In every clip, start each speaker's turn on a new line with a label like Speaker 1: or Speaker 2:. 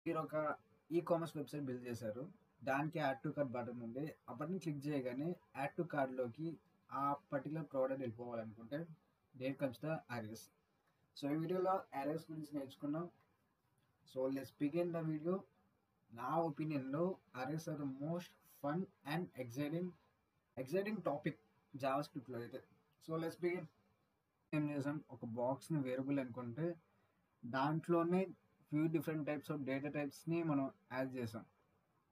Speaker 1: మీరు ఒక e commerce website build చేశారు. దానికి యాడ్ టు కార్ట్ బటన్ ఉంది. ఆ బటన్ క్లిక్ చేయగానే యాడ్ టు కార్ట్‌లోకి ఆ పర్టిక్యులర్ ప్రోడక్ట్ వెళ్ళిపోవాలనుకుంటే there comes the arrays. So ఈ వీడియోలో అరేస్ గురించి నేర్చుకున్నాం. So let's begin the video. నా ఒపీనియన్‌లో arrays are the most fun and exciting topic జావాస్క్రిప్ట్‌లో అయితే. So let's begin. ఏం చేసాం, ఒక బాక్స్‌ని వేరియబుల్ అనుకుంటే దాంట్లోనే few different types of data టైప్స్‌ని మనం యాడ్ చేసాం.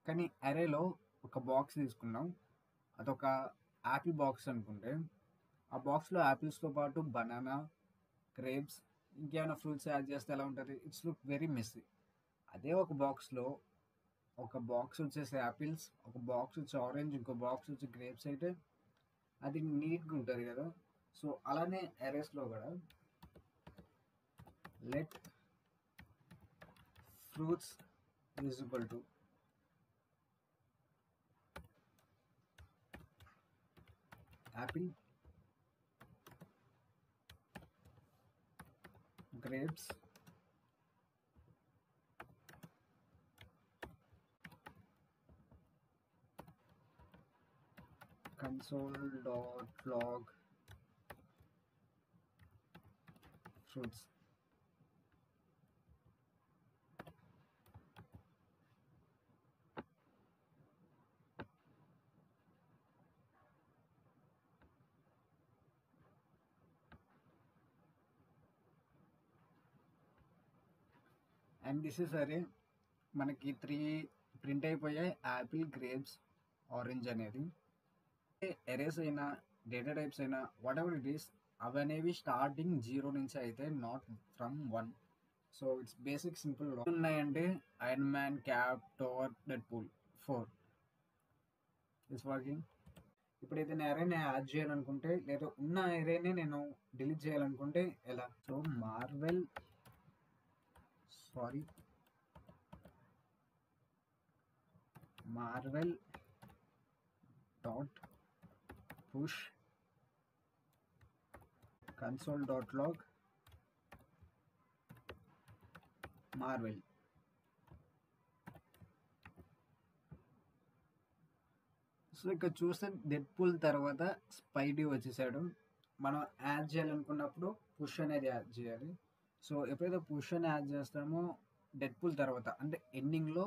Speaker 1: కానీ అరేలో ఒక బాక్స్ తీసుకున్నాం. అదొక యాపిల్ బాక్స్ అనుకుంటే ఆ బాక్స్‌లో యాపిల్స్‌తో పాటు బనానా, గ్రేప్స్, ఇంకేమైనా ఫ్రూట్స్ యాడ్ చేస్తే ఎలా ఉంటది? It's look very messy. అదే ఒక బాక్స్‌లో ఒక బాక్స్ వచ్చేసి యాపిల్స్, ఒక బాక్స్ వచ్చి ఆరెంజ్, ఇంకో బాక్స్ వచ్చి గ్రేప్స్ అయితే అది నీట్‌గా ఉంటది కదా! సో అలానే అరేస్‌లో కూడా let fruits is equal to apple, grapes, console.log fruits. And this is array. మనకి 3 ప్రింట్ అయిపోయాయి, యాపిల్, గ్రేప్స్, ఆరెంజ్ అనేది. ఎరేస్ అయినా డేటా టైప్స్ అయినా వాట్ ఎవర్ ఇట్ ఈస్ అవనేవి స్టార్టింగ్ 0 నుంచి అయితే, not from 1. So it's basic simple ఉన్నాయంటే Iron Man, Cap, Thor, Deadpool 4 it's working. ఇప్పుడైతే నేను అరేని యాడ్ చేయాలనుకుంటే లేదా ఉన్న అరేనే నేను డిలీట్ చేయాలనుకుంటే ఎలా? So Marvel dot push console.log Marvel. So ఇక్కడ చూస్తే డెడ్పూల్ తర్వాత స్పైడీ వచ్చేసాడు. మనం యాడ్ చేయాలనుకున్నప్పుడు పుష్ అనేది యాడ్ చేయాలి. సో ఎప్పుడైతే పుష్ అని యాడ్ చేస్తామో డెడ్పూల్ తర్వాత అంటే ఎండింగ్లో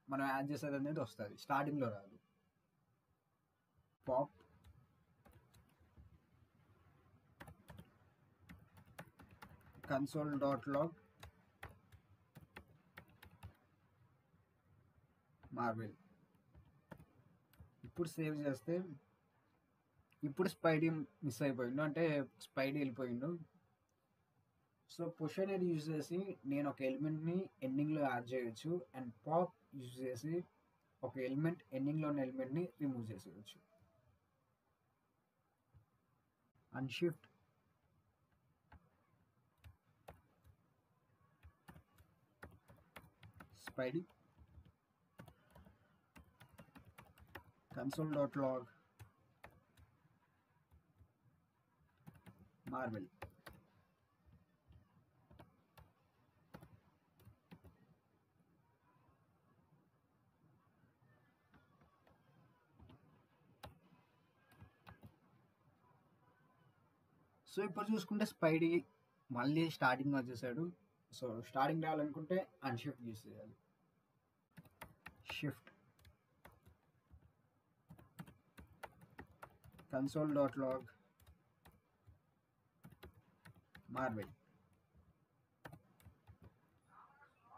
Speaker 1: మనం యాడ్ చేసేది అనేది వస్తుంది, స్టార్టింగ్లో రాదు. Pop console.log Marvel. ఇప్పుడు సేవ్ చేస్తే ఇప్పుడు స్పైడీ మిస్ అయిపోయిండు, అంటే స్పైడీ వెళ్ళిపోయిండు. సో పుష్ అనేది యూజ్ చేసి నేను ఒక ఎలిమెంట్ని ఎండింగ్లో యాడ్ చేయొచ్చు, అండ్ పాప్ యూజ్ చేసి ఒక ఎలిమెంట్ ఎండింగ్లో ఉన్న ఎలిమెంట్ని రిమూవ్ చేసేయచ్చు. Unshift Spidey console.log Marvel. So ఇప్పుడు చూసుకుంటే స్పైడీ మళ్ళీ స్టార్టింగ్ వచ్చేసాడు. సో స్టార్టింగ్ రావాలనుకుంటే అన్షిఫ్ట్ యూస్ చేయాలి. Shift console.log Marvel.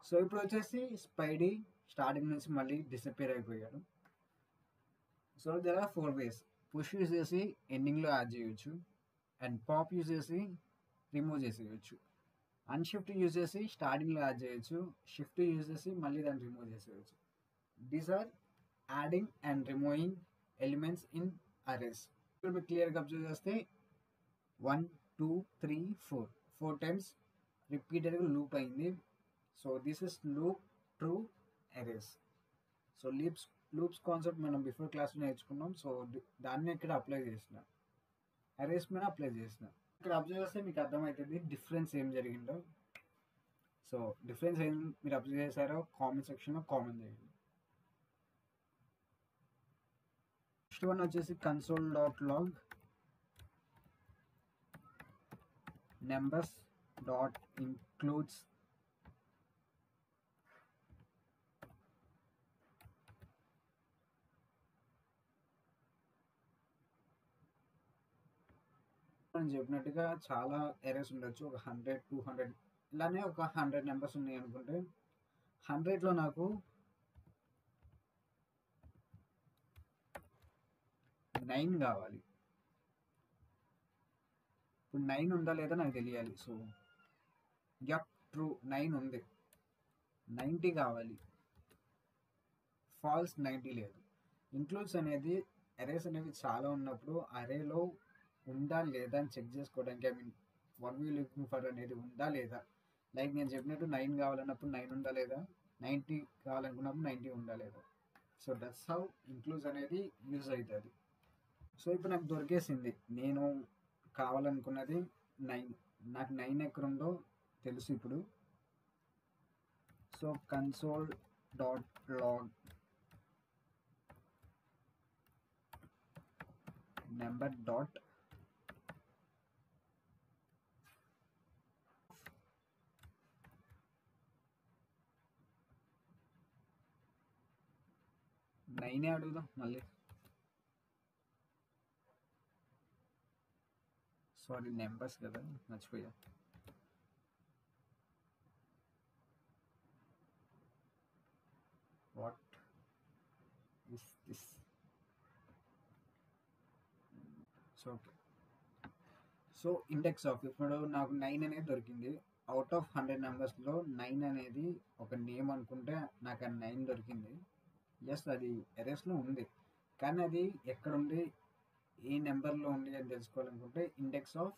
Speaker 1: సో ఇప్పుడు వచ్చేసి స్పైడీ స్టార్టింగ్ నుంచి మళ్ళీ డిసపియర్ అయిపోయాడు. So there are 4 ways. Push use చేసి ఎండింగ్లో యాడ్ చేయొచ్చు, అండ్ పాప్ యూజ్ చేసి రిమూవ్ చేసేయచ్చు, అన్షిఫ్ట్ యూజ్ చేసి స్టార్టింగ్లో యాడ్ చేయొచ్చు, షిఫ్ట్ యూజ్ చేసి మళ్ళీ దాన్ని రిమూవ్ చేసేయచ్చు. These are adding and removing elements in arrays. ఇప్పుడు మీరు క్లియర్గా అబ్జర్వ్ చేస్తే 1 2 3 4 టైమ్స్ రిపీటెడ్గా లూప్ అయింది. So this is loop through arrays. So loops concept మనం బిఫోర్ క్లాస్లో నేర్చుకున్నాం. సో దాన్ని ఇక్కడ అప్లై చేసిన, అరేస్ మీద అప్లై చేసిన. ఇక్కడ అబ్జర్వ్ చేస్తే మీకు అర్థమవుతుంది డిఫరెన్స్ ఏం జరిగిందో. సో డిఫరెన్స్ ఏం మీరు అబ్జర్వ్ చేశారో కామెంట్ సెక్షన్లో కామెంట్ చేయండి. నెక్స్ట్ వన్ వచ్చేసి console dot log numbers dot includes నేను చెప్పినట్టుగా చాలా ఎర్రర్స్ ఉండొచ్చు. ఒక 100, 200 ఇలానే ఒక 100 నెంబర్స్ ఉన్నాయి అనుకుంటే 100లో నాకు 9 కావాలి. ఇప్పుడు 9 ఉందా లేదా నాకు తెలియాలి. సో యప్ ట్రూ 9 ఉంది. 90 కావాలి. ఫాల్స్ 90 లేదు. ఇంక్లూడ్స్ అనేది అరేస్ అనేవి చాలా ఉన్నప్పుడు అరేలో ఉందా లేదా అని చెక్ చేసుకోవడానికి, I mean one we looking for అనేది ఉందా లేదా. లైక్ నేను చెప్పినట్టు 9 కావాలన్నప్పుడు 9 ఉందా లేదా, 90 కావాలనుకున్నప్పుడు 90 ఉందా లేదా. సో దట్స్ హౌ ఇంక్లూడ్స్ అనేది యూజ్ అవుతుంది. సో ఇప్పుడు నాకు దొరికేసింది, నేను కావాలనుకున్నది 9. నాకు 9 ఎక్కడుందో తెలుసు ఇప్పుడు. So console dot log number dot నైనే అడుగుదాం మళ్ళీ. సారీ నెంబర్స్ కదా, మర్చిపోయా. What is this? So okay. So index of ఇప్పుడు నాకు 9 అనేది దొరికింది. అవుట్ ఆఫ్ 100 నెంబర్స్లో 9 అనేది ఒక నేమ్ అనుకుంటే నాకు ఆ 9 దొరికింది. ఎస్, అది ఎరేస్లో ఉంది. కానీ అది ఎక్కడుంది, ఏ నెంబర్లో ఉంది అని తెలుసుకోవాలనుకుంటే ఇండెక్స్ ఆఫ్.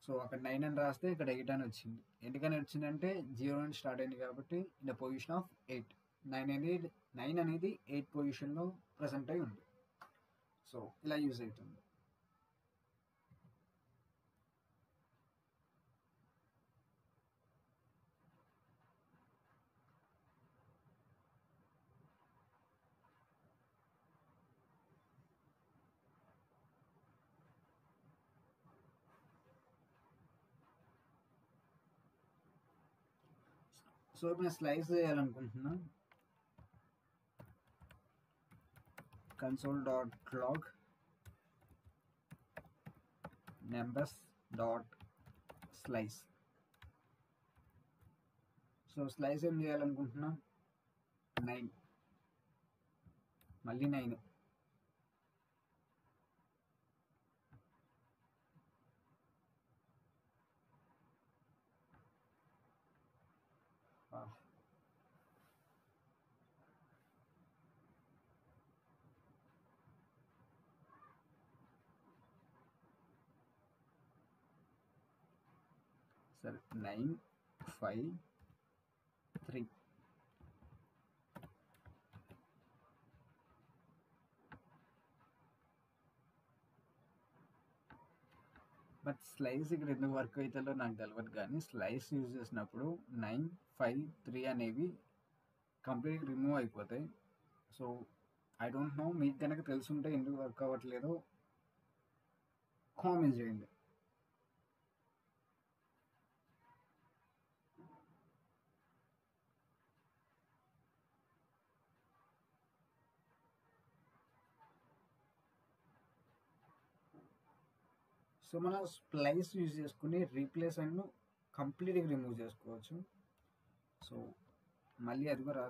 Speaker 1: సో అక్కడ 9 అని రాస్తే ఇక్కడ 8 అని వచ్చింది. ఎందుకని వచ్చిందంటే 0 నుంచి స్టార్ట్ అయింది కాబట్టి ఇన్ ద పొజిషన్ ఆఫ్ 8. 9 అనేది 8 పొజిషన్లో ప్రజెంట్ అయి ఉంది. సో ఇలా యూజ్ అవుతుంది. సో ఇప్పుడు నేను స్లైస్ చేయాలనుకుంటున్నా. Console dot log numbers dot slice. So slice ఏం చేయాలనుకుంటున్నా, 9, మళ్ళీ 9. సరే 9, 5, 3. బట్ స్లైస్ ఇక్కడ ఎందుకు వర్క్ అవుతుందో నాకు తెలియదు. కానీ స్లైస్ యూజ్ చేసినప్పుడు 9, 5, 3 అనేవి కంప్లీట్ రిమూవ్ అయిపోతాయి. సో ఐ డోంట్ నో, మీకు కనుక తెలుసుంటే ఎందుకు వర్క్ అవ్వట్లేదో కామెంట్ చేయండి. సో మనం స్ప్లైస్ యూజ్ చేసుకుని రీప్లేస్ అండ్ కంప్లీట్గా రిమూవ్ చేసుకోవచ్చు. సో మళ్ళీ అది కూడా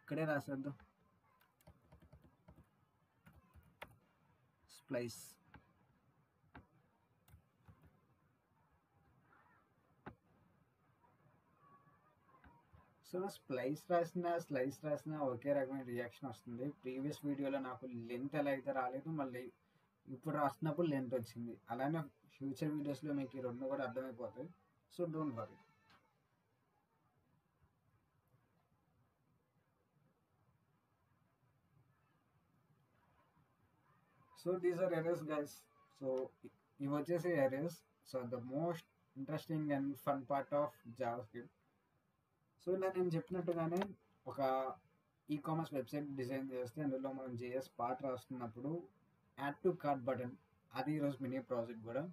Speaker 1: ఇక్కడే రాసేద్దాం, స్ప్లైస్. సో స్ప్లైస్ స్లైస్ రాసిన ఒకే రకమైన రియాక్షన్ వస్తుంది. ప్రీవియస్ వీడియోలో నాకు లెంత్ ఎలా అయితే రాలేదు, మళ్ళీ ఇప్పుడు రాస్తున్నప్పుడు లెంత్ వచ్చింది. అలానే ఫ్యూచర్ వీడియోస్లో మీకు ఈ రెండు కూడా అర్థమైపోతాయి. So don't worry. So these are errors guys. So ఇవి వచ్చేసి errors. So the most interesting and fun part of JavaScript. So ఇలా నేను చెప్పినట్టుగానే ఒక ఈ కామర్స్ వెబ్సైట్ డిజైన్ చేస్తే అందులో మనం జేఎస్ పార్ట్ రాస్తున్నప్పుడు యాడ్ టు కార్ట్ బటన్, అది ఈరోజు మినీ ప్రాజెక్ట్ కూడా.